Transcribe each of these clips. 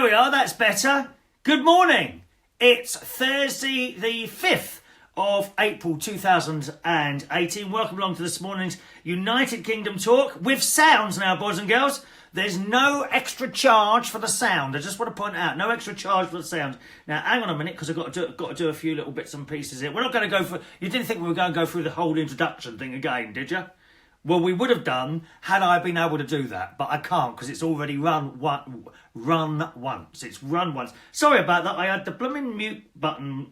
There we are, that's better. Good morning. It's Thursday the 5th of April 2018. Welcome along to this morning's United Kingdom Talk with sounds now, boys and girls. There's no extra charge for the sound. I just want to point out, no extra charge for the sound. Now, hang on a minute, because I've got to do a few little bits and pieces here. We're not going to go for... You didn't think we were going to go through the whole introduction thing again, did you? Well, we would have done had I been able to do that, but I can't because it's already run once. It's run once. Sorry about that. I had the blooming mute button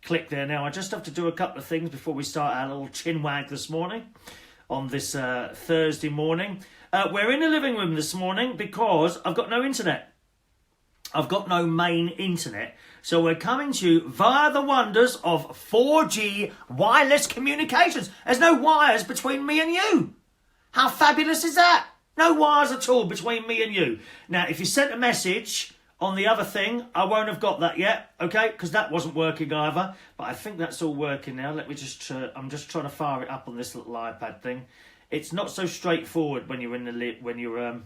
click there. Now, I just have to do a couple of things before we start our little chin wag this morning on this Thursday morning. We're in the living room this morning because I've got no internet. I've got no main internet. So we're coming to you via the wonders of 4G wireless communications. There's no wires between me and you. How fabulous is that? No wires at all between me and you. Now, if you sent a message on the other thing, I won't have got that yet, okay? Because that wasn't working either. But I think that's all working now. Let me just... I'm just trying to fire it up on this little iPad thing. It's not so straightforward when you're in the...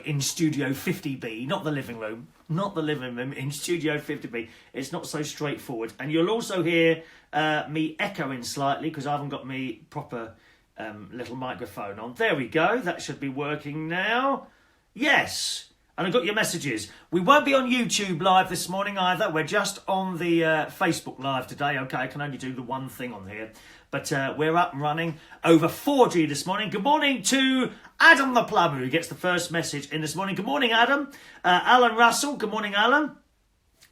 in Studio 50B, not the living room. Not the living room, in Studio 50B. It's not so straightforward. And you'll also hear me echoing slightly because I haven't got me proper little microphone on. There we go. That should be working now. Yes. And I've got your messages. We won't be on YouTube Live this morning either. We're just on the Facebook Live today. Okay, I can only do the one thing on here. But we're up and running over 4G this morning. Good morning to Adam the plumber, who gets the first message in this morning. Good morning, Adam. Alan Russell. Good morning, Alan.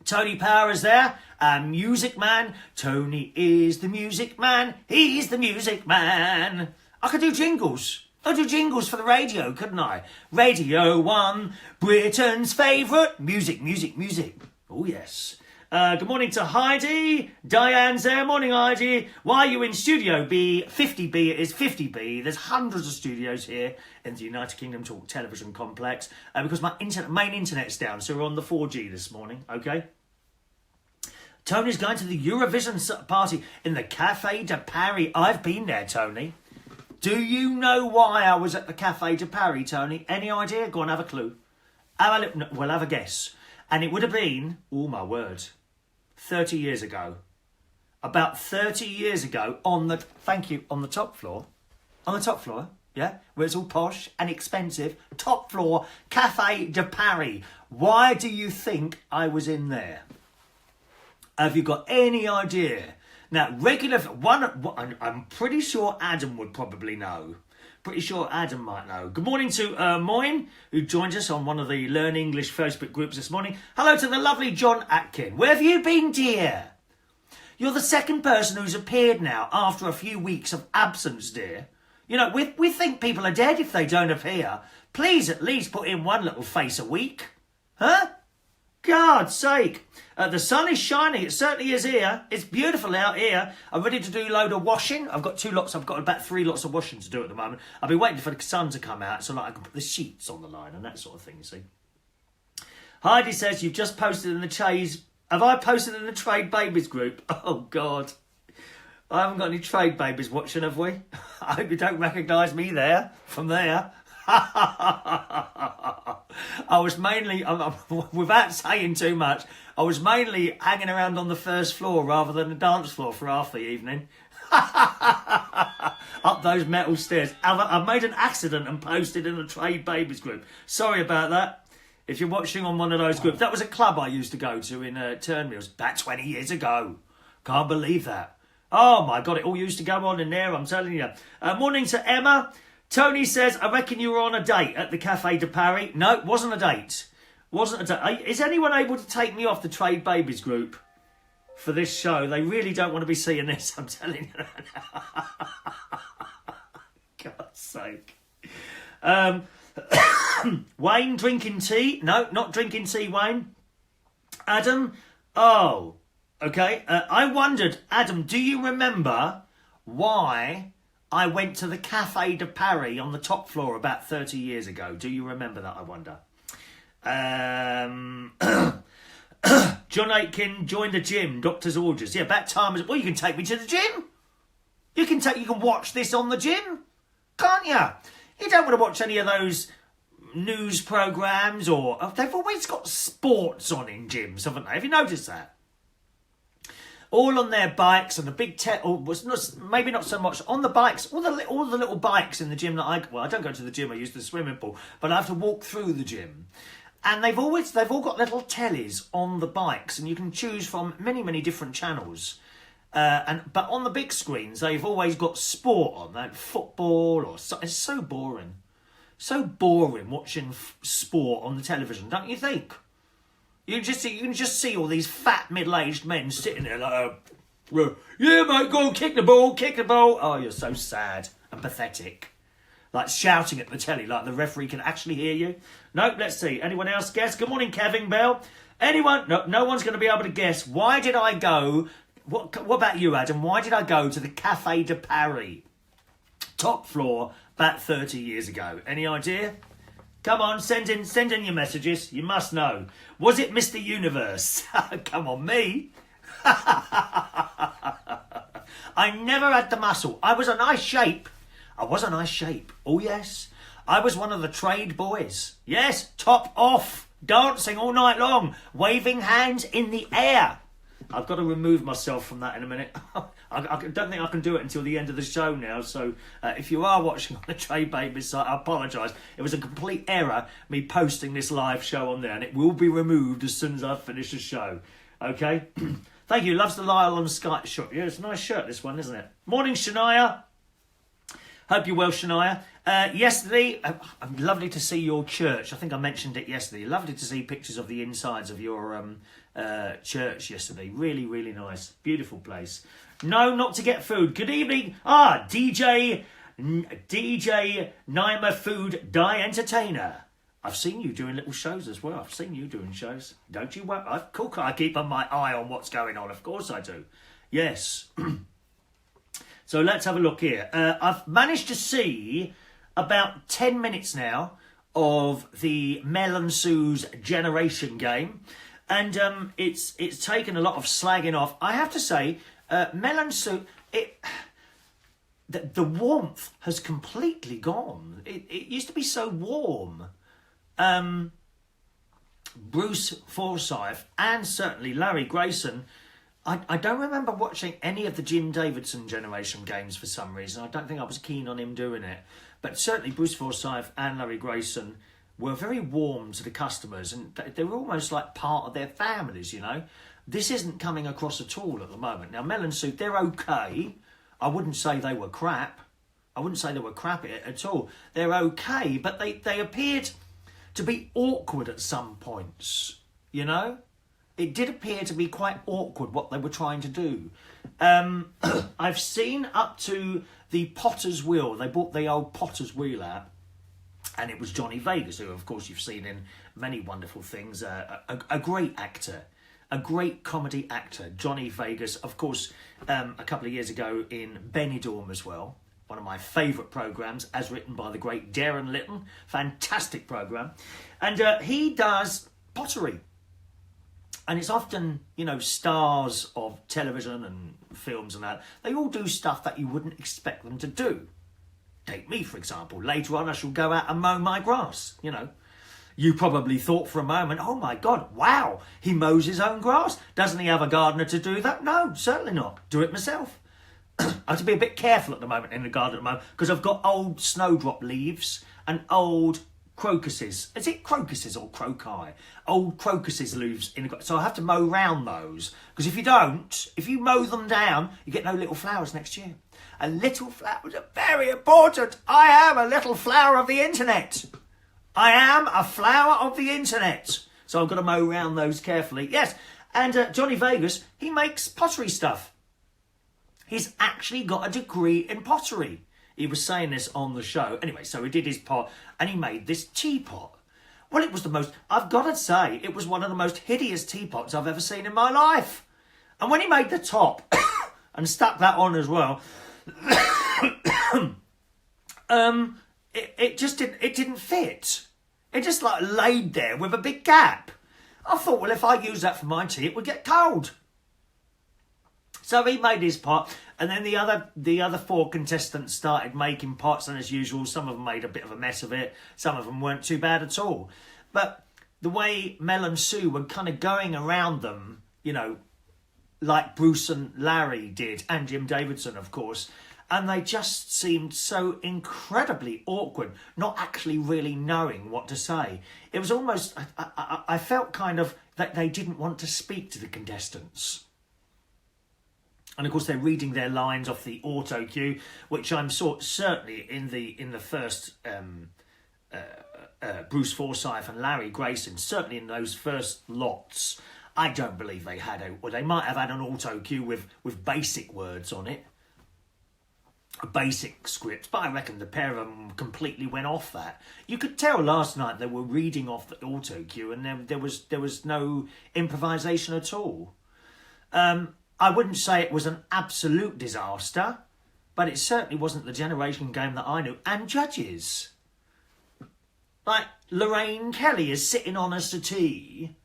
Tony Power is there. Music Man. Tony is the music man. He's the music man. I could do jingles. I'd do jingles for the radio, couldn't I? Radio 1, Britain's favourite. Music, music, music. Oh, yes. Good morning to Heidi. Diane's there. Morning, Heidi. Why are you in Studio B? 50B, it is 50B. There's hundreds of studios here in the United Kingdom Talk Television Complex because my main internet's down, so we're on the 4G this morning, okay? Tony's going to the Eurovision party in the Café de Paris. I've been there, Tony. Do you know why I was at the Café de Paris, Tony? Any idea? Go on, have a clue. We'll have a guess. And it would have been, oh my word, 30 years ago. About 30 years ago on the top floor. On the top floor, yeah? Where it's all posh and expensive. Top floor, Café de Paris. Why do you think I was in there? Have you got any idea? Now, I'm pretty sure Adam would probably know. Pretty sure Adam might know. Good morning to Moyne, who joined us on one of the Learn English Facebook groups this morning. Hello to the lovely John Atkin. Where have you been, dear? You're the second person who's appeared now after a few weeks of absence, dear. You know, we think people are dead if they don't appear. Please at least put in one little face a week. Huh? God's sake. The sun is shining. It certainly is here. It's beautiful out here. I'm ready to do a load of washing. I've got about 3 lots of washing to do at the moment. I've been waiting for the sun to come out so that I can put the sheets on the line and that sort of thing, you see. Heidi says, you've just posted in the Chase. Have I posted in the Trade Babies group? Oh, God. I haven't got any Trade Babies watching, have we? I hope you don't recognise me there, from there. I was mainly, without saying too much, I was mainly hanging around on the first floor rather than the dance floor for half the evening. Up those metal stairs. I've made an accident and posted in the Trade Babies group. Sorry about that. If you're watching on one of those groups, that was a club I used to go to in Turnmills about 20 years ago. Can't believe that. Oh my God, it all used to go on in there, I'm telling you. Morning to Emma. Tony says, I reckon you were on a date at the Café de Paris. No, it wasn't a date. Wasn't a date. Is anyone able to take me off the Trade Babies group for this show? They really don't want to be seeing this, I'm telling you. God's sake. Wayne drinking tea? No, not drinking tea, Wayne. Adam? Oh, okay. I wondered, Adam, do you remember why I went to the Café de Paris on the top floor about 30 years ago? Do you remember that, I wonder? John Aitken joined the gym, doctor's orders. Yeah, about time. Well, you can take me to the gym. You can watch this on the gym, can't you? You don't want to watch any of those news programmes, or they've always got sports on in gyms, haven't they? Have you noticed that? All on their bikes and the big maybe not so much on the bikes. All the little bikes in the gym that I don't go to the gym. I use the swimming pool, but I have to walk through the gym. And they've all got little tellies on the bikes, and you can choose from many different channels. But on the big screens, they've always got sport on, like football or it's so boring. So boring watching sport on the television, don't you think? You can just see all these fat middle-aged men sitting there like, yeah, mate, go on, kick the ball. Oh, you're so sad and pathetic. Like shouting at the telly like the referee can actually hear you. No, let's see. Anyone else guess? Good morning, Kevin Bell. Anyone? No one's going to be able to guess. Why did I go? What about you, Adam? Why did I go to the Café de Paris? Top floor about 30 years ago. Any idea? Come on, send in your messages. You must know. Was it Mr. Universe? Come on, me. I never had the muscle. I was a nice shape. Oh, yes. I was one of the trade boys. Yes, top off, dancing all night long, waving hands in the air. I've got to remove myself from that in a minute. I don't think I can do it until the end of the show now. So if you are watching on the Trade Babies site, I apologise. It was a complete error, me posting this live show on there. And it will be removed as soon as I finish the show. Okay? Thank you. Loves the Lyle on Skype shirt. Yeah, it's a nice shirt, this one, isn't it? Morning, Shania. Hope you're well, Shania. Yesterday, lovely to see your church. I think I mentioned it yesterday. Lovely to see pictures of the insides of your church yesterday. Really, really nice. Beautiful place. No, not to get food. Good evening. DJ Naima Food Die Entertainer. I've seen you doing little shows as well. I've seen you doing shows. Don't you? I keep my eye on what's going on. Of course I do. Yes. So let's have a look here. I've managed to see about 10 minutes now of the Mel and Sue's Generation game. And it's taken a lot of slagging off. I have to say, Mel and Sue, the warmth has completely gone. It used to be so warm. Bruce Forsyth and certainly Larry Grayson, I don't remember watching any of the Jim Davidson Generation games for some reason. I don't think I was keen on him doing it. But certainly Bruce Forsyth and Larry Grayson were very warm to the customers, and they were almost like part of their families, you know. This isn't coming across at all at the moment. Now, Mel and Sue, they're okay. I wouldn't say they were crap. At all. They're okay, but they appeared to be awkward at some points, you know. It did appear to be quite awkward what they were trying to do. I've seen up to the Potter's Wheel. They brought the old Potter's Wheel out, and it was Johnny Vegas, who, of course, you've seen in many wonderful things. A great actor, a great comedy actor. Johnny Vegas, of course, a couple of years ago in Benidorm as well. One of my favourite programmes, as written by the great Darren Litton. Fantastic programme. And he does pottery. And it's often, you know, stars of television and films and that. They all do stuff that you wouldn't expect them to do. Take me, for example. Later on, I shall go out and mow my grass, you know. You probably thought for a moment, oh my God, wow, he mows his own grass. Doesn't he have a gardener to do that? No, certainly not. Do it myself. I have to be a bit careful at the moment in the garden at the moment because I've got old snowdrop leaves and old crocuses. Is it crocuses or croci? Old crocuses leaves in the garden. So I have to mow round those because if you mow them down, you get no little flowers next year. And little flowers are very important. I am a little flower of the internet. I am a flower of the internet. So I've got to mow around those carefully. Yes, and Johnny Vegas, he makes pottery stuff. He's actually got a degree in pottery. He was saying this on the show. Anyway, so he did his pot and he made this teapot. Well, it was I've got to say, it was one of the most hideous teapots I've ever seen in my life. And when he made the top and stuck that on as well, it didn't fit. It just like laid there with a big gap. I thought, well, if I use that for my tea, it would get cold. So he made his pot, and then the other four contestants started making pots, and as usual, some of them made a bit of a mess of it. Some of them weren't too bad at all. But the way Mel and Sue were kind of going around them, you know, like Bruce and Larry did, and Jim Davidson, of course, and they just seemed so incredibly awkward, not actually really knowing what to say. It was almost, I felt kind of that they didn't want to speak to the contestants. And of course, they're reading their lines off the auto cue, which I'm certainly in the first Bruce Forsyth and Larry Grayson, certainly in those first lots, I don't believe they had they might have had an auto cue with basic words on it, a basic script, but I reckon the pair of them completely went off that. You could tell last night they were reading off the auto cue, and there was no improvisation at all. I wouldn't say it was an absolute disaster, but it certainly wasn't the generation game that I knew. And judges, like Lorraine Kelly is sitting on a settee,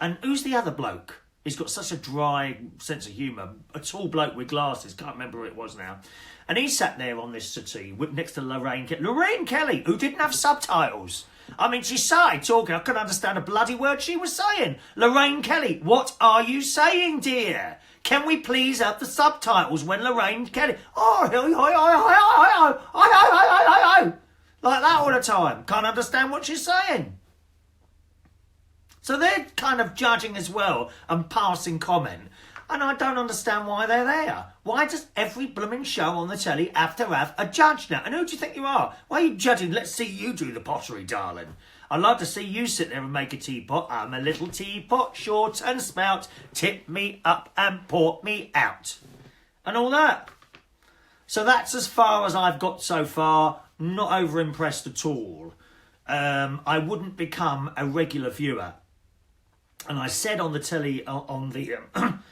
and who's the other bloke? He's got such a dry sense of humour, a tall bloke with glasses, can't remember who it was now. And he sat there on this settee next to Lorraine Kelly. Lorraine Kelly, who didn't have subtitles. I mean, she started talking, I couldn't understand a bloody word she was saying. Lorraine Kelly, what are you saying, dear? Can we please have the subtitles when Lorraine Kelly... like that all the time. Can't understand what she's saying. So they're kind of judging as well and passing comment. And I don't understand why they're there. Why does every blooming show on the telly have to have a judge now? And who do you think you are? Why are you judging? Let's see you do the pottery, darling. I'd love to see you sit there and make a teapot. I'm a little teapot, short and spout. Tip me up and pour me out. And all that. So that's as far as I've got so far. Not over impressed at all. I wouldn't become a regular viewer. And I said on the telly, on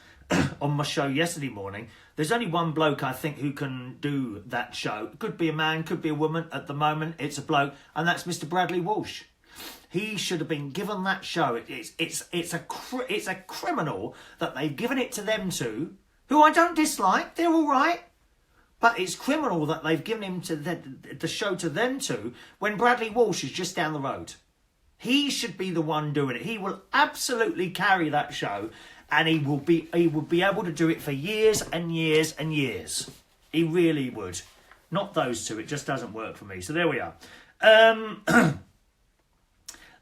my show yesterday morning, there's only one bloke I think who can do that show. Could be a man, could be a woman. At the moment, it's a bloke, and that's Mr. Bradley Walsh. He should have been given that show. It's a criminal that they've given it to them two, who I don't dislike. They're all right. But it's criminal that they've given him to the show to them two when Bradley Walsh is just down the road. He should be the one doing it. He will absolutely carry that show, and he will be able to do it for years and years and years. He really would. Not those two. It just doesn't work for me. So there we are.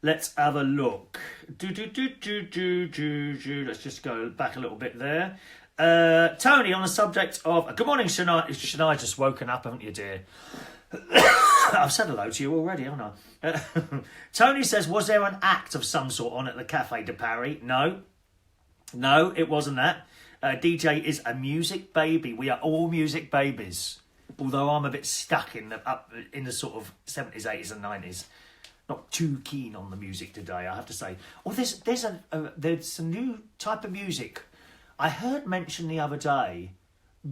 Let's have a look. Let's just go back a little bit there. Tony, on the subject of... Good morning, Shania. Shania's just woken up, haven't you, dear? I've said hello to you already, haven't I? Tony says, was there an act of some sort on at the Café de Paris? No, it wasn't that. DJ is a music baby. We are all music babies. Although I'm a bit stuck in the sort of 70s, 80s and 90s. Not too keen on the music today, I have to say. Oh, there's a new type of music. I heard mentioned the other day,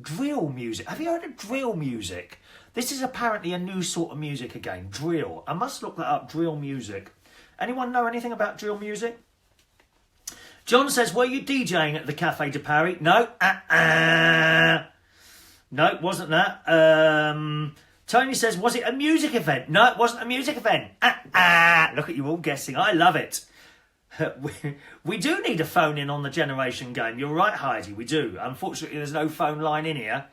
drill music. Have you heard of drill music? This is apparently a new sort of music again, drill. I must look that up, drill music. Anyone know anything about drill music? John says, were you DJing at the Café de Paris? No. No, it wasn't that. Tony says, was it a music event? No, it wasn't a music event. Look at you all guessing. I love it. We do need a phone in on the generation game. You're right, Heidi, we do. Unfortunately, there's no phone line in here.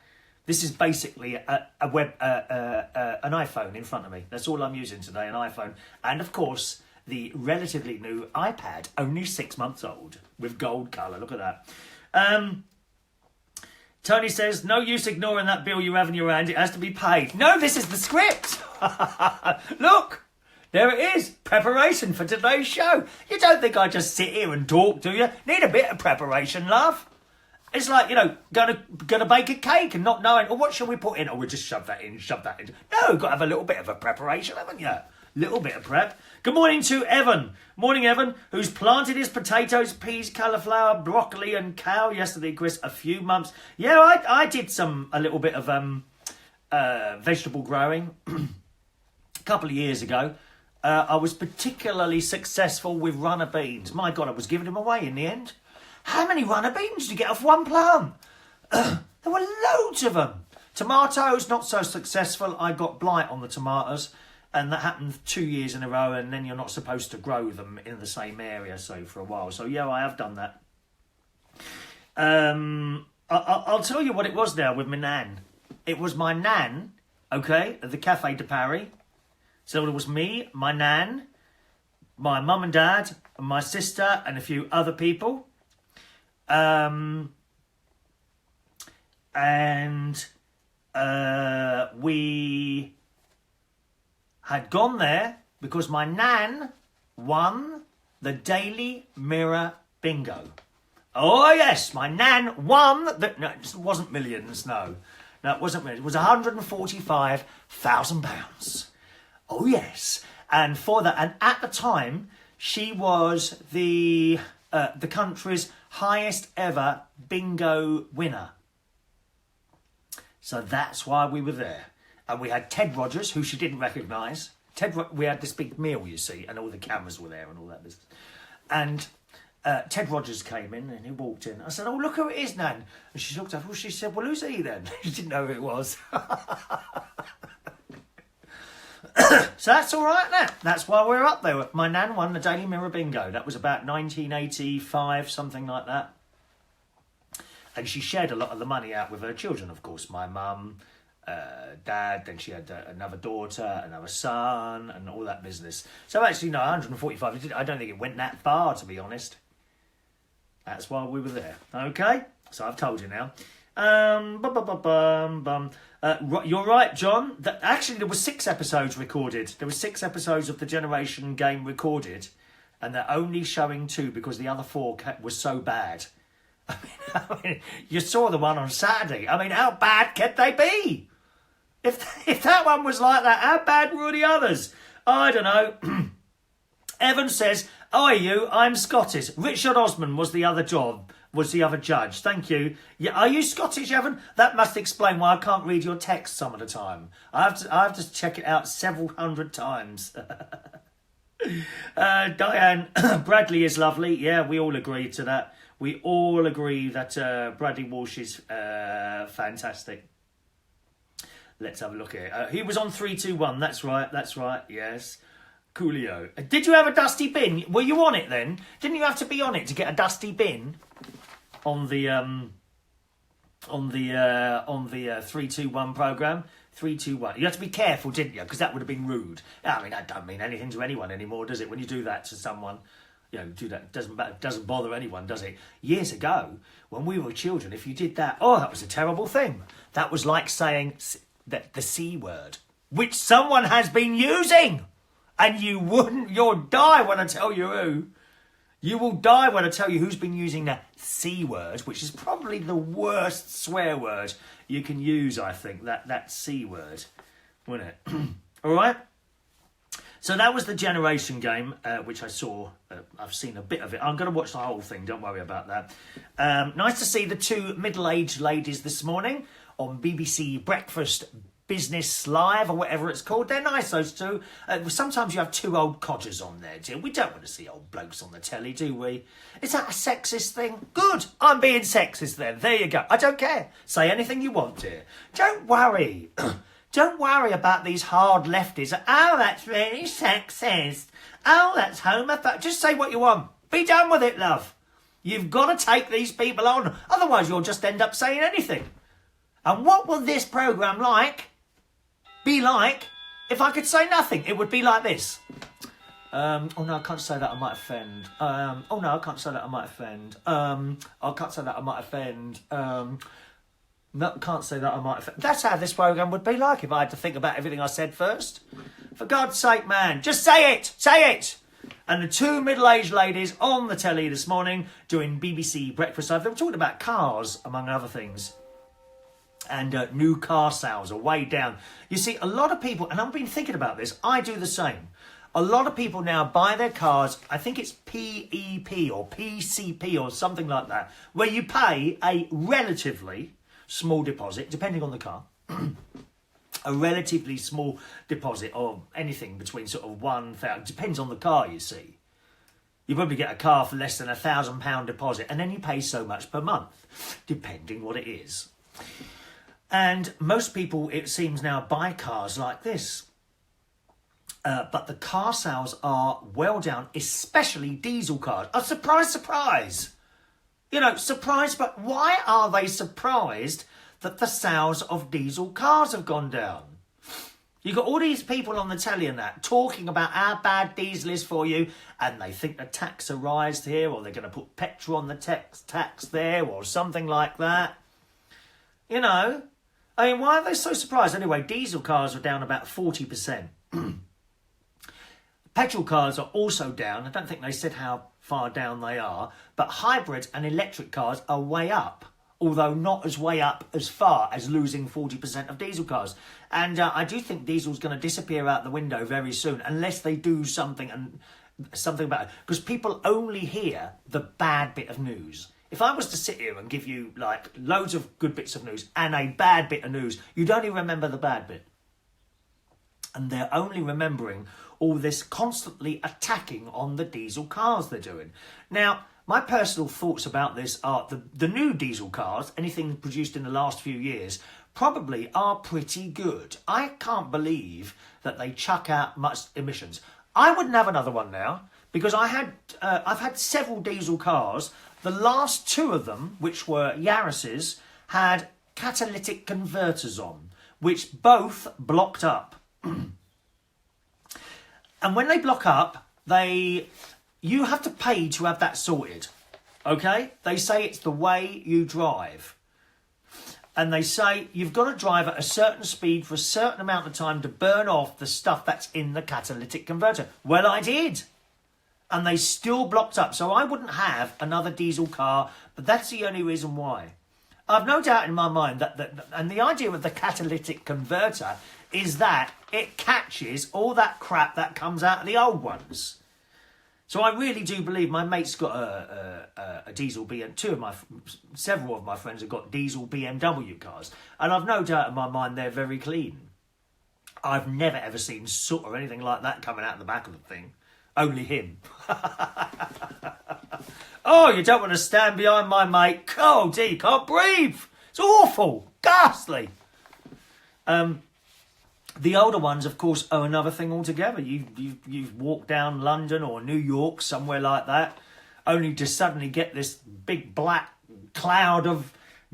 This is basically an iPhone in front of me. That's all I'm using today, an iPhone. And, of course, the relatively new iPad, only 6 months old, with gold colour. Look at that. Tony says, no use ignoring that bill you have in your hand. It has to be paid. No, this is the script. Look. There it is, preparation for today's show. You don't think I just sit here and talk, do you? Need a bit of preparation, love. It's like, gonna bake a cake and not knowing, what shall we put in? Oh, we'll just shove that in. No, got to have a little bit of a preparation, haven't you? Little bit of prep. Good morning to Evan. Morning, Evan, who's planted his potatoes, peas, cauliflower, broccoli and cow yesterday, Chris, a few months. Yeah, I did a little bit of vegetable growing a couple of years ago. I was particularly successful with runner beans. My God, I was giving them away in the end. How many runner beans do you get off one plant? There were loads of them. Tomatoes, not so successful. I got blight on the tomatoes, and that happened 2 years in a row, and then you're not supposed to grow them in the same area, so for a while. So yeah, I have done that. I'll tell you what it was now with my nan. It was my nan, okay, at the Café de Paris. So it was me, my nan, my mum and dad, and my sister, and a few other people. We had gone there because my nan won the Daily Mirror bingo. Oh yes, my nan won. No, it wasn't millions. No, it wasn't millions. It was £145,000. Oh yes, and for that, and at the time, she was the country's highest ever bingo winner. So that's why we were there. And we had Ted Rogers, who she didn't recognise. We had this big meal, you see, and all the cameras were there and all that business. And Ted Rogers came in and he walked in. I said, "Oh, look who it is, Nan." And she looked up. Well, she said, "Well, who's he then?" She didn't know who it was. So that's all right now. That's why we're up there. My nan won the Daily Mirror bingo. That was about 1985, something like that. And she shared a lot of the money out with her children, of course. My mum, dad, then she had another daughter, another son, and all that business. So actually, no, 145. I don't think it went that far, to be honest. That's why we were there. Okay? So I've told you now. You're right, John. Actually, there were 6 episodes recorded. There were 6 episodes of the Generation game recorded, and they're only showing 2 because the other 4 were so bad. I mean, you saw the one on Saturday. I mean, how bad could they be? If that one was like that, how bad were the others? I don't know. Evan says, "Are you? I'm Scottish." Richard Osman was the other judge. Thank you. Yeah, are you Scottish, Evan? That must explain why I can't read your text some of the time. I have to check it out several hundred times. Diane, Bradley is lovely. Yeah, we all agree to that. We all agree that Bradley Walsh is fantastic. Let's have a look here. He was on 3-2-1. That's right. Yes. Coolio. Did you have a dusty bin? Were you on it then? Didn't you have to be on it to get a dusty bin on the 3-2-1 program? 3-2-1. You have to be careful, didn't you? Because that would have been rude. I mean, that doesn't mean anything to anyone anymore, does it? When you do that to someone. Do that. Doesn't bother anyone, does it? Years ago, when we were children, if you did that, that was a terrible thing. That was like saying the C word, which someone has been using. And you'll die when I tell you who. You will die when I tell you who's been using the C word, which is probably the worst swear word you can use, I think, that C word, wasn't it? All right? So that was the Generation game, which I saw. I've seen a bit of it. I'm going to watch the whole thing. Don't worry about that. Nice to see the 2 middle-aged ladies this morning on BBC Breakfast Business Live, or whatever it's called. They're nice, those 2. Sometimes you have 2 old codgers on there, dear. We don't want to see old blokes on the telly, do we? Is that a sexist thing? Good. I'm being sexist then. There you go. I don't care. Say anything you want, dear. Don't worry. Don't worry about these hard lefties. Oh, that's really sexist. Oh, that's homophobic. Just say what you want. Be done with it, love. You've got to take these people on. Otherwise, you'll just end up saying anything. And what will this programme be like if I could say nothing? It would be like this. Oh no, I can't say that, I might offend. Oh no, I can't say that, I might offend. I can't say that, I might offend. No, can't say that, I might offend. That's how this programme would be like if I had to think about everything I said first. For God's sake, man, just say it! Say it! And the 2 middle-aged ladies on the telly this morning doing BBC Breakfast Live, they were talking about cars, among other things. And new car sales are way down. You see, a lot of people, and I've been thinking about this, I do the same. A lot of people now buy their cars, I think it's PEP or PCP or something like that, where you pay a relatively small deposit, depending on the car, a relatively small deposit of anything between sort of 1,000, depends on the car, you see. You probably get a car for less than £1,000 deposit, and then you pay so much per month, depending what it is. And most people, it seems now, buy cars like this. But the car sales are well down, especially diesel cars. Oh, surprise, surprise. You know, surprise, but why are they surprised that the sales of diesel cars have gone down? You've got all these people on the telly and that talking about how bad diesel is for you, and they think the tax will rise here, or they're going to put petrol on the tax there, or something like that. You know, I mean, why are they so surprised? Anyway, diesel cars are down about 40%. Petrol cars are also down. I don't think they said how far down they are, but hybrid and electric cars are way up, although not as way up as far as losing 40% of diesel cars. And I do think diesel's going to disappear out the window very soon, unless they do something about it, because people only hear the bad bit of news. If I was to sit here and give you like loads of good bits of news and a bad bit of news, you'd only remember the bad bit. And they're only remembering all this constantly attacking on the diesel cars they're doing. Now, my personal thoughts about this are the new diesel cars, anything produced in the last few years, probably are pretty good. I can't believe that they chuck out much emissions. I wouldn't have another one now, because I've had several diesel cars. The last two of them, which were Yaris's, had catalytic converters on, which both blocked up. And when they block up, you have to pay to have that sorted. Okay? They say it's the way you drive. And they say you've got to drive at a certain speed for a certain amount of time to burn off the stuff that's in the catalytic converter. Well, I did. And they still blocked up. So I wouldn't have another diesel car, but that's the only reason why. I've no doubt in my mind and the idea of the catalytic converter is that it catches all that crap that comes out of the old ones. So I really do believe my mate's got a diesel several of my friends have got diesel BMW cars, and I've no doubt in my mind they're very clean. I've never ever seen soot or anything like that coming out of the back of the thing. Only him. Oh, you don't want to stand behind my mate. Oh, Dee, can't breathe. It's awful. Ghastly. The older ones, of course, are another thing altogether. You've walked down London or New York, somewhere like that, only to suddenly get this big black cloud of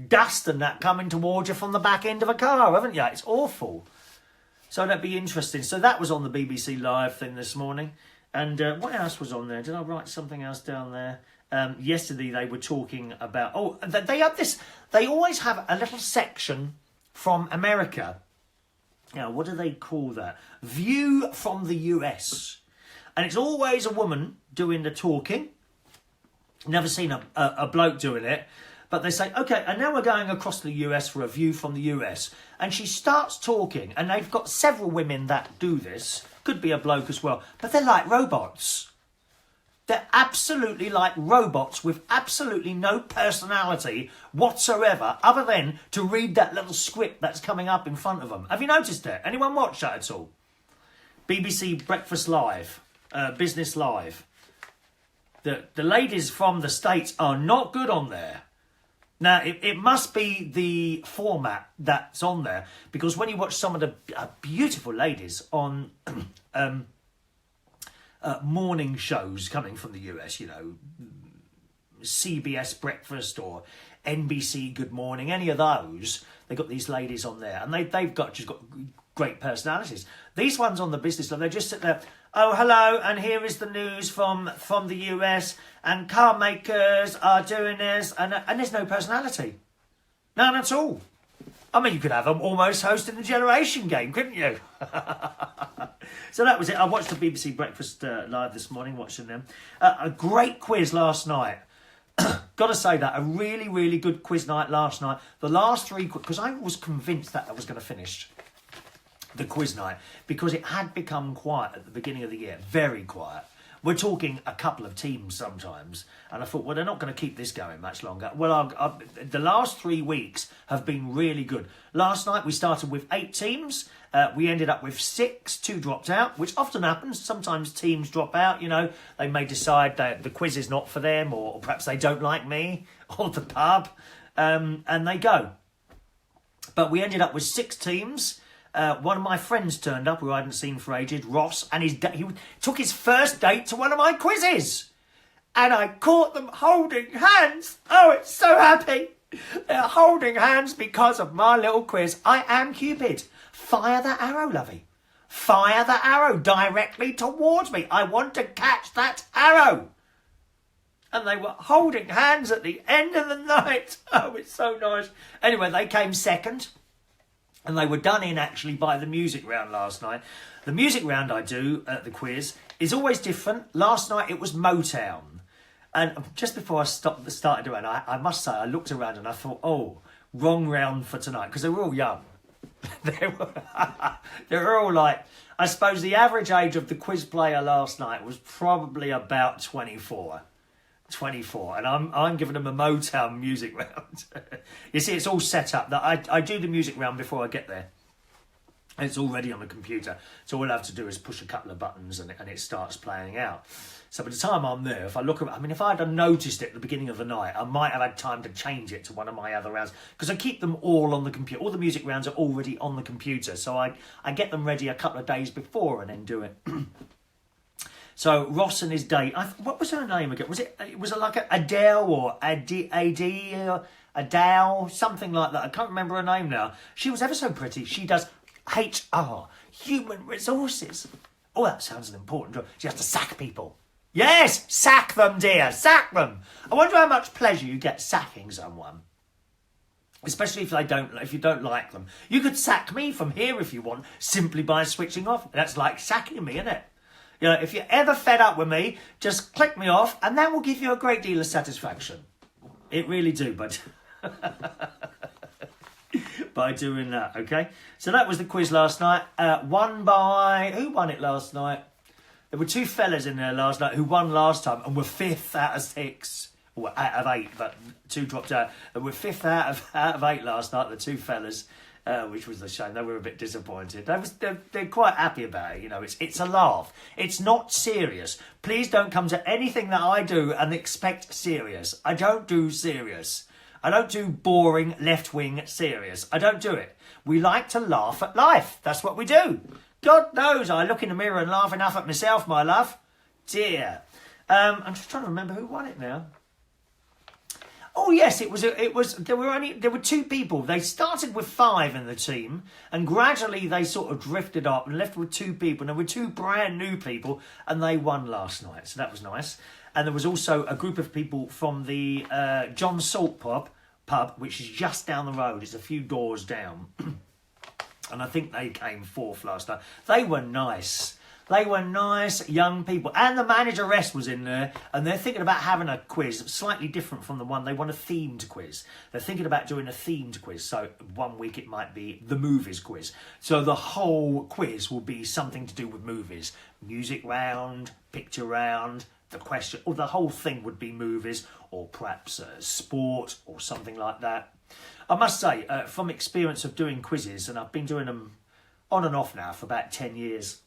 dust and that coming towards you from the back end of a car, haven't you? It's awful. So that'd be interesting. So that was on the BBC Live thing this morning. And what else was on there? Did I write something else down there? Yesterday they were talking about... Oh, they have this... They always have a little section from America. Now, what do they call that? View from the US. And it's always a woman doing the talking. Never seen a bloke doing it. But they say, OK, and now we're going across the US for a view from the US. And she starts talking, and they've got several women that do this. Could be a bloke as well. But they're like robots. They're absolutely like robots with absolutely no personality whatsoever, other than to read that little script that's coming up in front of them. Have you noticed it? Anyone watch that at all? BBC Breakfast Live, Business Live. The ladies from the States are not good on there. Now, it must be the format that's on there, because when you watch some of the beautiful ladies on... morning shows coming from the US, you know, CBS Breakfast or NBC Good Morning, any of those, they've got these ladies on there, and they've just got great personalities. These ones on the business level, they just sit there, oh, hello, and here is the news from the US, and car makers are doing this, and there's no personality. None at all. I mean, you could have them almost hosting the Generation Game, couldn't you? So that was it. I watched the BBC Breakfast Live this morning, watching them. A great quiz last night. Got to say that. A really, really good quiz night last night. The last three... Because I was convinced that I was going to finish the quiz night, because it had become quiet at the beginning of the year. Very quiet. We're talking a couple of teams sometimes. And I thought, well, they're not going to keep this going much longer. Well, the last 3 weeks have been really good. Last night we started with 8 teams. We ended up with 6. 2 dropped out, which often happens. Sometimes teams drop out, you know. They may decide that the quiz is not for them, or perhaps they don't like me or the pub, and they go. But we ended up with 6 teams. One of my friends turned up who I hadn't seen for ages, Ross, and he took his first date to one of my quizzes. And I caught them holding hands. Oh, it's so happy. They're holding hands because of my little quiz. I am Cupid. Fire the arrow, lovey. Fire the arrow directly towards me. I want to catch that arrow. And they were holding hands at the end of the night. Oh, it's so nice. Anyway, they came second. And they were done in, actually, by the music round last night. The music round I do at the quiz is always different. Last night it was Motown. And just before I started around, I must say, I looked around and I thought, oh, wrong round for tonight. Because they were all young. they were all like, I suppose the average age of the quiz player last night was probably about 24. And I'm giving them a Motown music round. You see, it's all set up. That I do the music round before I get there. It's already on the computer. So all I have to do is push a couple of buttons and it starts playing out. So by the time I'm there, if I look at, I mean, if I'd have noticed it at the beginning of the night, I might have had time to change it to one of my other rounds. Because I keep them all on the computer. All the music rounds are already on the computer. So I get them ready a couple of days before and then do it. So Ross and his date, what was her name again? Was it like Adele or Adele, something like that? I can't remember her name now. She was ever so pretty. She does HR, human resources. Oh, that sounds an important job. She has to sack people. Yes, sack them, dear, sack them. I wonder how much pleasure you get sacking someone. Especially if you don't like them. You could sack me from here if you want, simply by switching off. That's like sacking me, isn't it? You know, if you're ever fed up with me, just click me off and that will give you a great deal of satisfaction. It really do, but by doing that, okay? So that was the quiz last night. Won by... Who won it last night? There were 2 fellas in there last night who won last time and were 5th out of 6. Well, out of 8, but 2 dropped out. They were 5th out of 8 last night, the 2 fellas. Which was a shame. They were a bit disappointed. They're quite happy about it. You know, it's a laugh. It's not serious. Please don't come to anything that I do and expect serious. I don't do serious. I don't do boring left-wing serious. I don't do it. We like to laugh at life. That's what we do. God knows I look in the mirror and laugh enough at myself, my love. Dear. I'm just trying to remember who won it now. Oh yes, it was. There were 2 people. They started with 5 in the team, and gradually they sort of drifted up and left with 2 people. And there were 2 brand new people, and they won last night, so that was nice. And there was also a group of people from the John Salt pub, which is just down the road. It's a few doors down, and I think they came 4th last night. They were nice. They were nice young people. And the manageress was in there. And they're thinking about having a quiz slightly different from the one. They want a themed quiz. They're thinking about doing a themed quiz. So one week it might be the movies quiz. So the whole quiz will be something to do with movies. Music round, picture round, the question. Or the whole thing would be movies. Or perhaps sport or something like that. I must say, from experience of doing quizzes, and I've been doing them on and off now for about 10 years,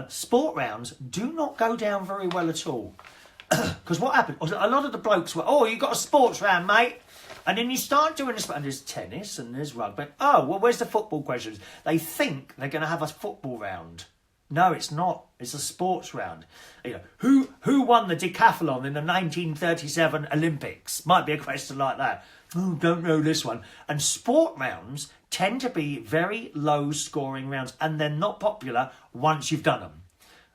sport rounds do not go down very well at all. Because what happened, a lot of the blokes were, oh, you got a sports round, mate. And then you start doing this, and there's tennis and there's rugby. Oh, well, where's the football questions? They think they're going to have a football round. No, it's not. It's a sports round. You know, who won the decathlon in the 1937 Olympics? Might be a question like that. Oh, don't know this one. And sport rounds tend to be very low scoring rounds, and they're not popular once you've done them.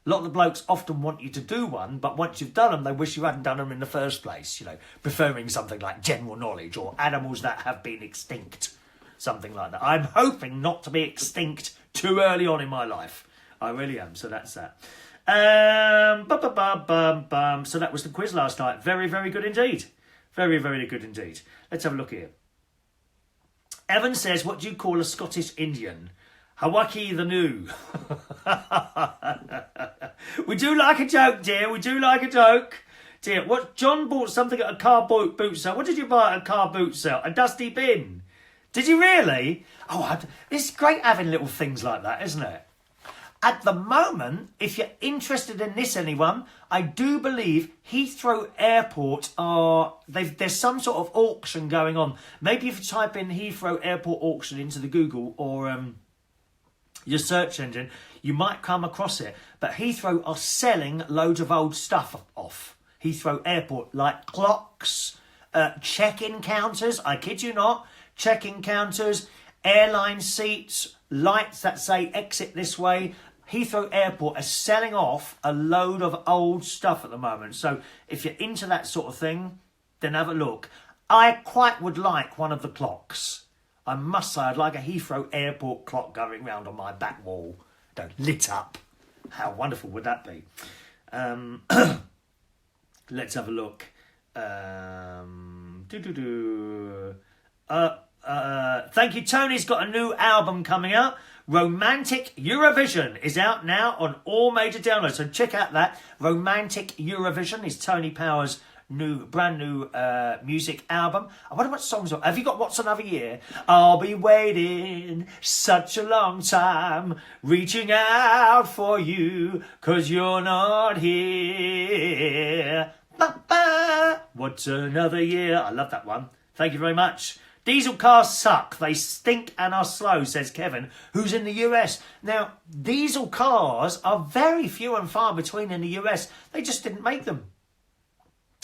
A lot of the blokes often want you to do one, but once you've done them, they wish you hadn't done them in the first place. You know, preferring something like general knowledge or animals that have been extinct. Something like that. I'm hoping not to be extinct too early on in my life. I really am, so that's that. So that was the quiz last night. Very, very good indeed. Very, very good indeed. Let's have a look here. Evan says, what do you call a Scottish Indian? Hawaki the New. We do like a joke, dear. We do like a joke. Dear, what? John bought something at a car boot sale. What did you buy at a car boot sale? A dusty bin. Did you really? Oh, it's great having little things like that, isn't it? At the moment, if you're interested in this, anyone, I do believe Heathrow Airport there's some sort of auction going on. Maybe if you type in Heathrow Airport auction into the Google or your search engine, you might come across it. But Heathrow are selling loads of old stuff off Heathrow Airport, like clocks, check-in counters, I kid you not, check-in counters, airline seats, lights that say exit this way. Heathrow Airport are selling off a load of old stuff at the moment. So if you're into that sort of thing, then have a look. I quite would like one of the clocks. I must say, I'd like a Heathrow Airport clock going round on my back wall. Lit up. How wonderful would that be? Let's have a look. Thank you, Tony's got a new album coming out. Romantic Eurovision is out now on all major downloads. So check out that. Romantic Eurovision is Tony Power's brand new music album. I wonder what songs are. Have you got What's Another Year? I'll be waiting such a long time, reaching out for you, 'cause you're not here. Ba-ba. What's Another Year? I love that one. Thank you very much. Diesel cars suck. They stink and are slow, says Kevin, who's in the US. Now, diesel cars are very few and far between in the US. They just didn't make them.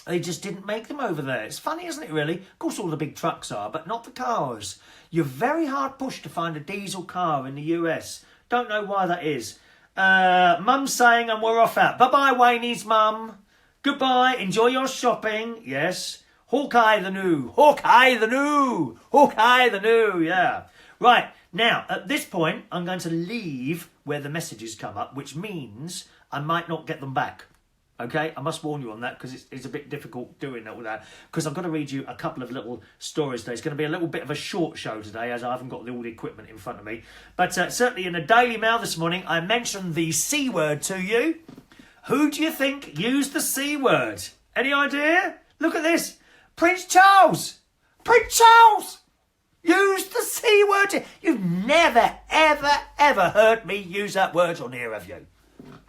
They just didn't make them over there. It's funny, isn't it, really? Of course, all the big trucks are, but not the cars. You're very hard pushed to find a diesel car in the US. Don't know why that is. Mum's saying, and we're off out. Bye-bye, Wayne's mum. Goodbye. Enjoy your shopping. Yes. Hawkeye the New. Hawkeye the New. Hawkeye the New. Yeah. Right. Now, at this point, I'm going to leave where the messages come up, which means I might not get them back. Okay, I must warn you on that, because it's a bit difficult doing that with that, because I've got to read you a couple of little stories today. It's going to be a little bit of a short show today, as I haven't got all the equipment in front of me. But certainly in the Daily Mail this morning, I mentioned the C word to you. Who do you think used the C word? Any idea? Look at this. Prince Charles. Prince Charles used the C word. You've never, ever, ever heard me use that word on here, have you?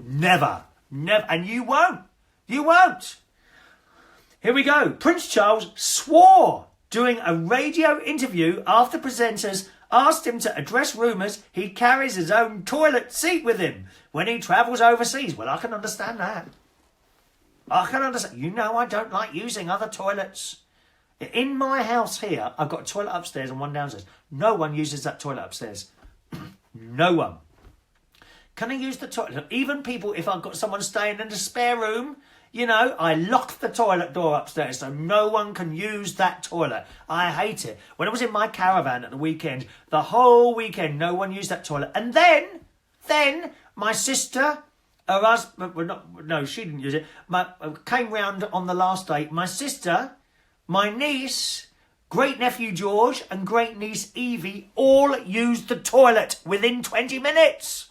Never. Never, and you won't. You won't. Here we go. Prince Charles swore during a radio interview after presenters asked him to address rumours he carries his own toilet seat with him when he travels overseas. Well, I can understand that. I can understand. You know I don't like using other toilets. In my house here, I've got a toilet upstairs and one downstairs. No one uses that toilet upstairs. No one. Can I use the toilet? Even people, if I've got someone staying in the spare room, you know, I lock the toilet door upstairs so no one can use that toilet. I hate it. When I was in my caravan at the weekend, the whole weekend, no one used that toilet. And then my sister, her husband, no, she didn't use it, came round on the last day. My sister, my niece, great-nephew George and great-niece Evie all used the toilet within 20 minutes.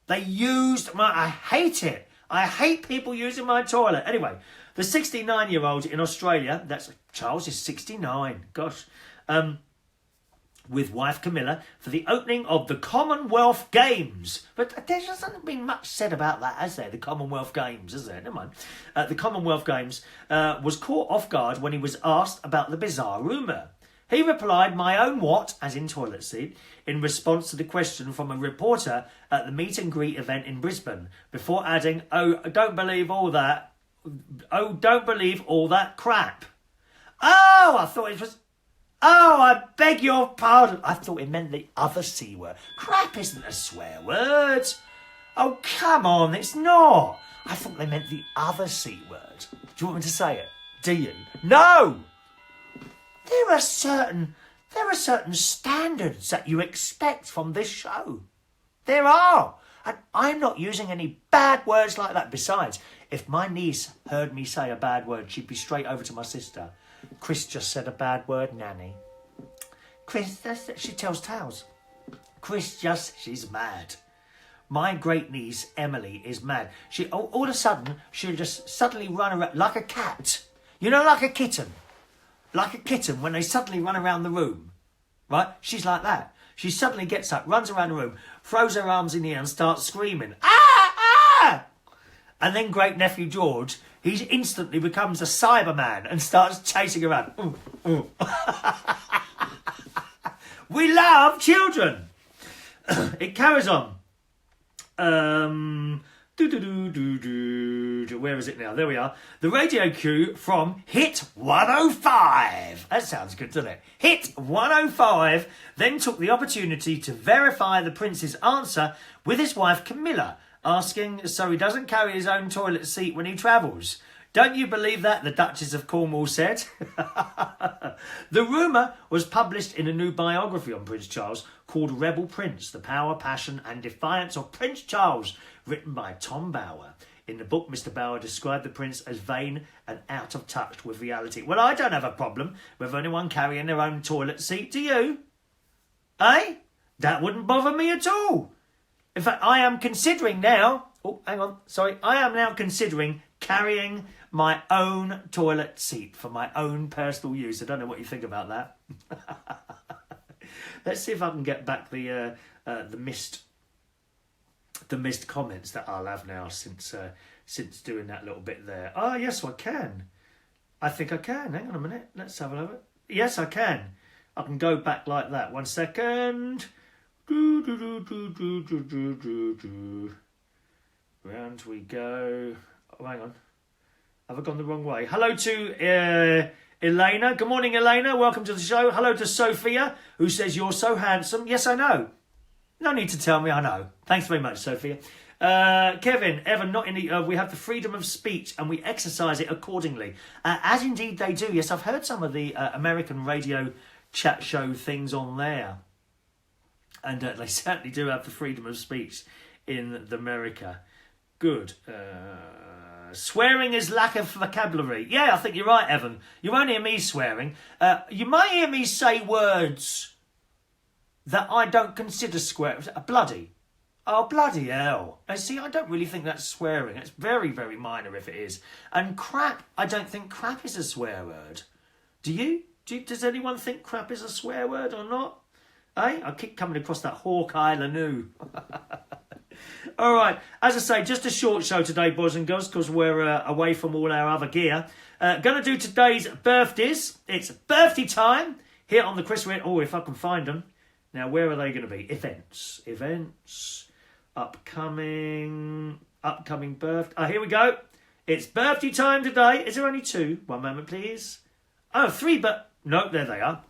They used I hate it. I hate people using my toilet. Anyway, the 69-year-old in Australia, Charles is 69, gosh, with wife Camilla for the opening of the Commonwealth Games. But there hasn't been much said about that, has there? The Commonwealth Games, is there? Never mind. The Commonwealth Games was caught off guard when he was asked about the bizarre rumour. He replied, "My own what?" as in toilet seat, in response to the question from a reporter at the meet and greet event in Brisbane, before adding, "Oh, don't believe all that. Oh, don't believe all that crap." Oh, I thought it was... Oh, I beg your pardon. I thought it meant the other C word. Crap isn't a swear word. Oh, come on, it's not. I thought they meant the other C word. Do you want me to say it? Do you? No! There are certain standards that you expect from this show. There are. And I'm not using any bad words like that. Besides, if my niece heard me say a bad word, she'd be straight over to my sister. Chris just said a bad word, Nanny. Chris, she tells tales. Chris she's mad. My great niece, Emily, is mad. She all of a sudden, she'll just suddenly run around like a cat. You know, like a kitten. Like a kitten when they suddenly run around the room. Right? She's like that. She suddenly gets up, runs around the room, throws her arms in the air and starts screaming. Ah! Ah! And then great nephew George, he instantly becomes a Cyberman and starts chasing around. Ooh, ooh. We love children. It carries on. Where is it now? There we are. The radio cue from Hit 105. That sounds good, doesn't it? Hit 105 then took the opportunity to verify the prince's answer with his wife Camilla, asking so he doesn't carry his own toilet seat when he travels. Don't you believe that? The Duchess of Cornwall said. The rumour was published in a new biography on Prince Charles called Rebel Prince, The Power, Passion and Defiance of Prince Charles, written by Tom Bower. In the book, Mr. Bower described the prince as vain and out of touch with reality. Well, I don't have a problem with anyone carrying their own toilet seat, do you? Eh? That wouldn't bother me at all. In fact, I am considering now... Oh, hang on. Sorry. I am now considering carrying my own toilet seat for my own personal use. I don't know what you think about that. Let's see if I can get back the missed comments that I'll have now since doing that little bit there. Oh, yes, I can. I think I can. Hang on a minute. Let's have a look. Yes, I can. I can go back like that. 1 second. Round we go. Oh, hang on. Have I gone the wrong way? Hello to Elena. Good morning, Elena. Welcome to the show. Hello to Sophia, who says you're so handsome. Yes, I know. No need to tell me, I know. Thanks very much, Sophia. Kevin, Evan, not in the... we have the freedom of speech and we exercise it accordingly. As indeed they do. Yes, I've heard some of the American radio chat show things on there. And they certainly do have the freedom of speech in America. Good. Swearing is lack of vocabulary. Yeah, I think you're right, Evan. You won't hear me swearing. You might hear me say words that I don't consider swearing. Bloody. Oh, bloody hell. And see, I don't really think that's swearing. It's very, very minor if it is. And crap, I don't think crap is a swear word. Do you? Does anyone think crap is a swear word or not? Eh? I keep coming across that Hawkeye Lanou. All right, as I say, just a short show today, boys and girls, because we're away from all our other gear. Going to do today's birthdays. It's birthday time here on the Chris Witt. Oh, if I can find them. Now, where are they going to be? Events, upcoming birthday. Oh, here we go. It's birthday time today. Is there only 2? 1 moment, please. Oh, 3, but no, there they are.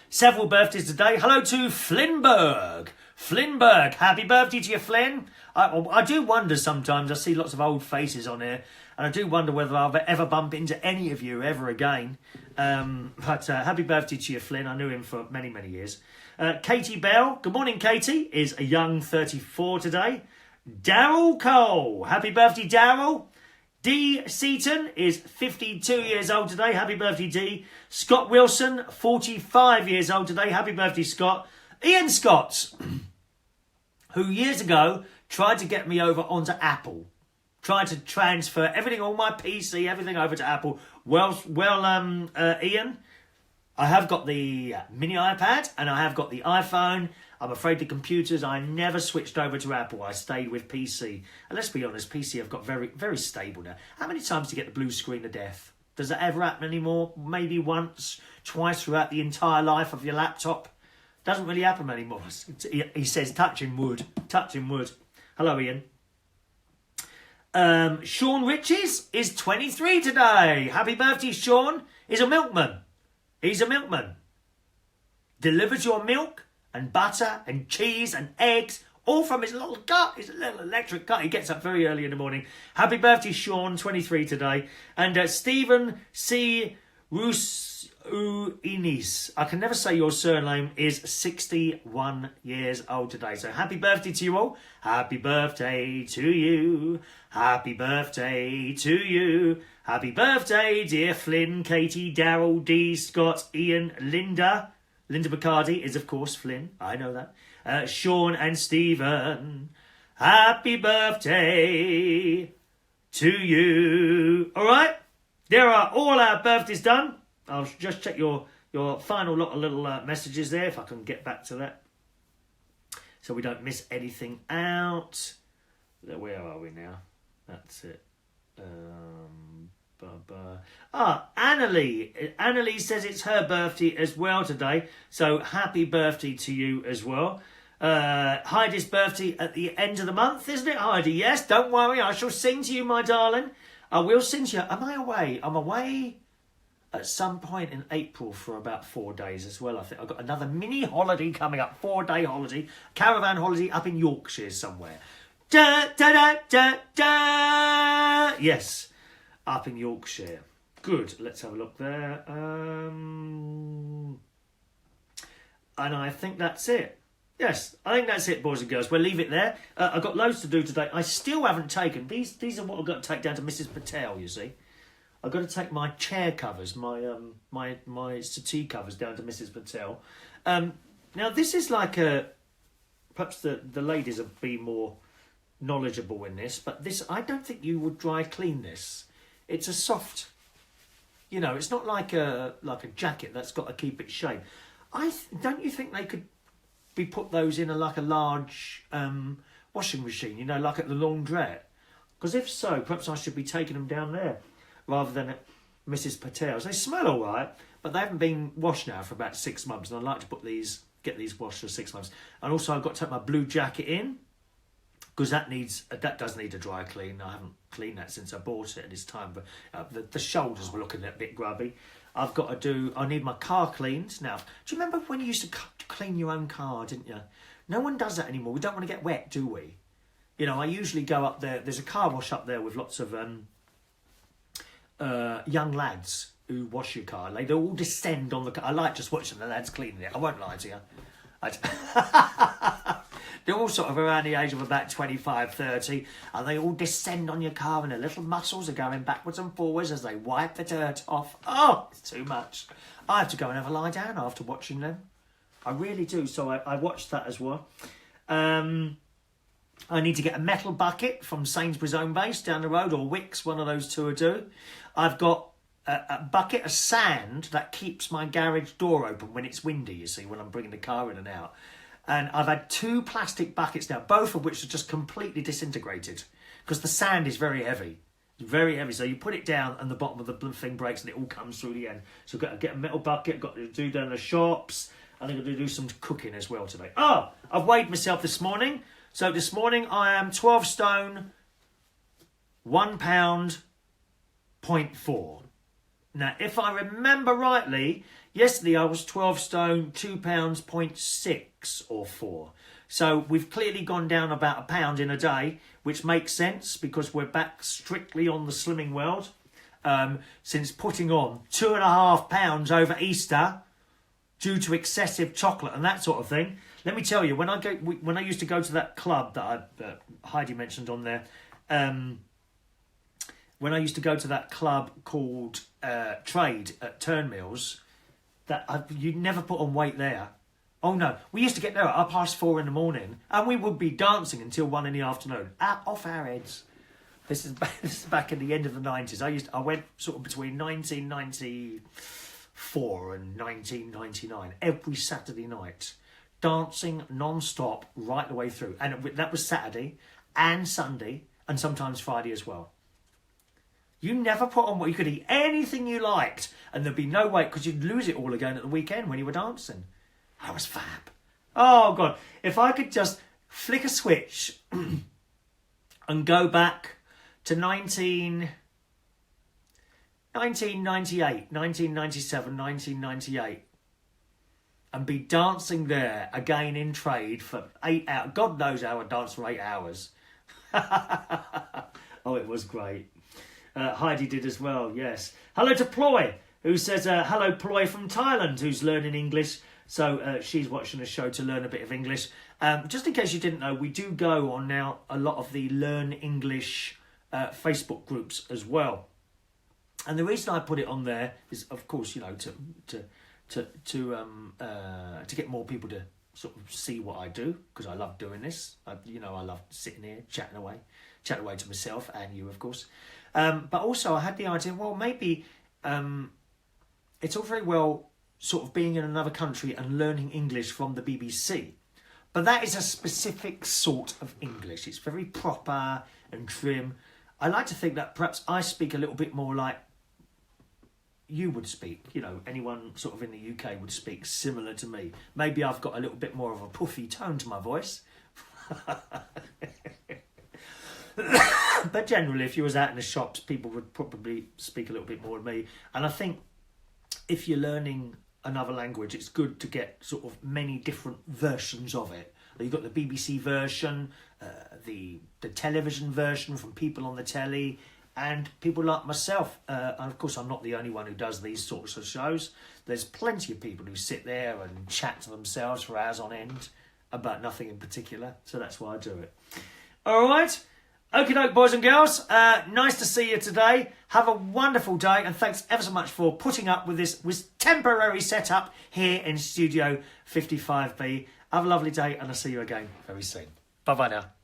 Several birthdays today. Hello to Flynnberg. Flynnberg, happy birthday to you, Flynn. I do wonder sometimes, I see lots of old faces on here, and I do wonder whether I'll ever bump into any of you ever again. But happy birthday to you, Flynn. I knew him for many, many years. Katie Bell, good morning, Katie, is a young 34 today. Darrell Cole, happy birthday, Darrell. Dee Seaton is 52 years old today. Happy birthday, Dee. Scott Wilson, 45 years old today. Happy birthday, Scott. Ian Scott, who years ago tried to get me over onto Apple. Tried to transfer everything on my PC, everything over to Apple. Well, Ian, I have got the mini iPad and I have got the iPhone. I'm afraid the computers, I never switched over to Apple. I stayed with PC. And let's be honest, PC I've got very, very stable now. How many times do you get the blue screen of death? Does that ever happen anymore? Maybe once, twice throughout the entire life of your laptop. Doesn't really happen anymore. He says, touching wood. Touching wood. Hello, Ian. Shaun Riches is 23 today. Happy birthday, Shaun. He's a milkman. He's a milkman. Delivers your milk and butter and cheese and eggs, all from his little cart. His little electric cart. He gets up very early in the morning. Happy birthday, Shaun, 23 today. And Stephen C. Ruinis, I can never say your surname, is 61 years old today. So happy birthday to you all. Happy birthday to you. Happy birthday to you. Happy birthday, dear Flynn, Katie, Darrell, Dee, Scott, Ian, Linda. Linda McCarty is, of course, Flynn. I know that. Shaun and Stephen, happy birthday to you. All right? There are all our birthdays done. I'll just check your final lot of little messages there, if I can get back to that, so we don't miss anything out. Where are we now? That's it. Annalie says it's her birthday as well today, so happy birthday to you as well. Heidi's birthday at the end of the month, isn't it, Heidi? Yes, don't worry, I shall sing to you, my darling. I will sing to you. Am I away? I'm away at some point in April for about 4 days as well. I think I've got another mini holiday coming up, 4-day holiday, caravan holiday up in Yorkshire somewhere. Da, da, da, da, da. Yes, up in Yorkshire. Good, let's have a look there. And I think that's it. Yes, I think that's it, boys and girls. We'll leave it there. I've got loads to do today. I still haven't taken... These are what I've got to take down to Mrs. Patel, you see. I've got to take my chair covers, my settee covers down to Mrs. Patel. Now, this is like a... Perhaps the ladies will be more knowledgeable in this, but this, I don't think you would dry clean this. It's a soft... You know, it's not like a jacket that's got to keep its shape. Don't you think they could be put those in a large washing machine, you know, like at the laundrette? Because if so, perhaps I should be taking them down there rather than at Mrs. Patel's. They smell all right, but they haven't been washed now for about 6 months, and I'd like to get these washed for 6 months. And also I've got to take my blue jacket in, because that does need a dry clean. I haven't cleaned that since I bought it, and it's time. But the shoulders were looking a bit grubby. I need my car cleaned. Now, do you remember when you used to clean your own car, didn't you? No one does that anymore. We don't want to get wet, do we? You know, I usually go up there. There's a car wash up there with lots of young lads who wash your car. They all descend on the car. I like just watching the lads cleaning it. I won't lie to you. They're all sort of around the age of about 25, 30, and they all descend on your car, and their little muscles are going backwards and forwards as they wipe the dirt off. Oh, it's too much. I have to go and have a lie down after watching them. I really do, so I watched that as well. I need to get a metal bucket from Sainsbury's Home Base down the road, or Wickes, one of those two will do. I've got a bucket of sand that keeps my garage door open when it's windy, you see, when I'm bringing the car in and out. And I've had 2 plastic buckets now, both of which are just completely disintegrated, because the sand is very heavy. It's very heavy, so you put it down and the bottom of the thing breaks and it all comes through the end. So I've got to get a metal bucket, got to do down the shops. I think I'm going to do some cooking as well today. Oh, I've weighed myself this morning. So this morning I am 12 stone, 1 pound, 0.4. Now, if I remember rightly, yesterday I was 12 stone, 2 pounds, 0.6 or 4. So we've clearly gone down about a pound in a day, which makes sense because we're back strictly on the slimming world. Since putting on 2.5 pounds over Easter due to excessive chocolate and that sort of thing. Let me tell you, when I used to go to that club that Heidi mentioned on there, when I used to go to that club called Trade at Turnmills, you'd never put on weight there. Oh no, we used to get there at 4:30 in the morning, and we would be dancing until 1 in the afternoon, off our heads. This is back in the end of the 90s. I went sort of between 1994 and 1999 every Saturday night, dancing non-stop right the way through, and that was Saturday and Sunday and sometimes Friday as well. You never put on what you could eat anything you liked, and there'd be no weight because you'd lose it all again at the weekend when you were dancing. That was fab. Oh God, if I could just flick a switch and go back to 1998, 1997, 1998, and be dancing there again in Trade for 8 hours. God knows how I danced for 8 hours. Oh, it was great. Heidi did as well, yes. Hello to Ploy, who says, hello Ploy from Thailand, who's learning English. So she's watching the show to learn a bit of English. Just in case you didn't know, we do go on now a lot of the Learn English Facebook groups as well. And the reason I put it on there is, of course, you know, to to get more people to sort of see what I do, because I love doing this. I love sitting here chatting away to myself and you, of course. But also I had the idea, well, maybe it's all very well sort of being in another country and learning English from the BBC. But that is a specific sort of English. It's very proper and trim. I like to think that perhaps I speak a little bit more like you would speak. Anyone sort of in the UK would speak similar to me. Maybe I've got a little bit more of a puffy tone to my voice. But generally, if you was out in the shops, people would probably speak a little bit more than me. And I think if you're learning another language, it's good to get sort of many different versions of it. You've got the BBC version, the television version from people on the telly, and people like myself. And of course, I'm not the only one who does these sorts of shows. There's plenty of people who sit there and chat to themselves for hours on end about nothing in particular. So that's why I do it. All right. Okie doke, boys and girls. Nice to see you today. Have a wonderful day, and thanks ever so much for putting up with this temporary setup here in Studio 55B. Have a lovely day, and I'll see you again very soon. Bye-bye now.